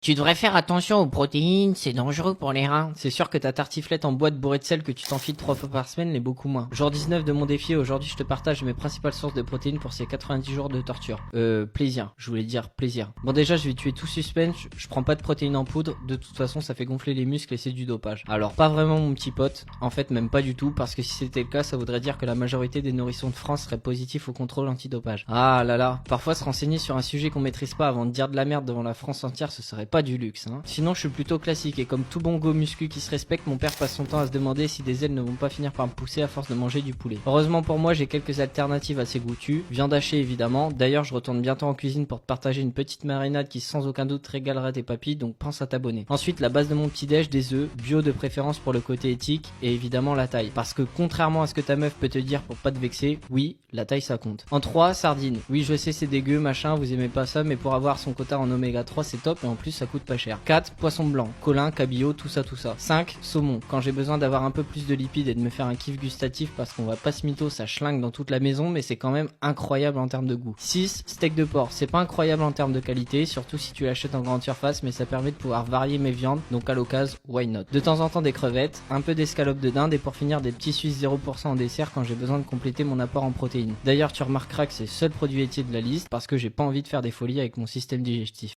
Tu devrais faire attention aux protéines, c'est dangereux pour les reins. C'est sûr que ta tartiflette en boîte bourrée de sel que tu t'enfiles 3 fois par semaine l'est beaucoup moins. Jour 19 de mon défi, aujourd'hui je te partage mes principales sources de protéines pour ces 90 jours de torture. Plaisir. Je voulais dire plaisir. Bon déjà je vais tuer tout suspense, je prends pas de protéines en poudre, de toute façon ça fait gonfler les muscles et c'est du dopage. Alors pas vraiment mon petit pote, en fait même pas du tout, parce que si c'était le cas ça voudrait dire que la majorité des nourrissons de France seraient positifs au contrôle antidopage. Ah là là, parfois se renseigner sur un sujet qu'on maîtrise pas avant de dire de la merde devant la France entière ce serait pas du luxe hein. Sinon je suis plutôt classique et comme tout bon go muscu qui se respecte, mon père passe son temps à se demander si des ailes ne vont pas finir par me pousser à force de manger du poulet. Heureusement pour moi j'ai quelques alternatives assez goûtues, viande hachée évidemment, d'ailleurs je retourne bientôt en cuisine pour te partager une petite marinade qui sans aucun doute régalera tes papilles, donc pense à t'abonner. Ensuite la base de mon petit déj, des œufs, bio de préférence pour le côté éthique et évidemment la taille, parce que contrairement à ce que ta meuf peut te dire pour pas te vexer, oui, la taille ça compte. En 3, sardines. Oui je sais c'est dégueu machin, vous aimez pas ça, mais pour avoir son quota en oméga 3 c'est top et en plus ça coûte pas cher. 4, poisson blanc, colin, cabillaud, tout ça. 5, saumon. Quand j'ai besoin d'avoir un peu plus de lipides et de me faire un kiff gustatif parce qu'on va pas se mytho, ça schlingue dans toute la maison, mais c'est quand même incroyable en termes de goût. 6, steak de porc. C'est pas incroyable en termes de qualité, surtout si tu l'achètes en grande surface, mais ça permet de pouvoir varier mes viandes, donc à l'occasion, why not. De temps en temps des crevettes, un peu d'escalope de dinde et pour finir des petits suisses 0% en dessert quand j'ai besoin de compléter mon apport en protéines. D'ailleurs, tu remarqueras que c'est le seul produit laitier de la liste parce que j'ai pas envie de faire des folies avec mon système digestif.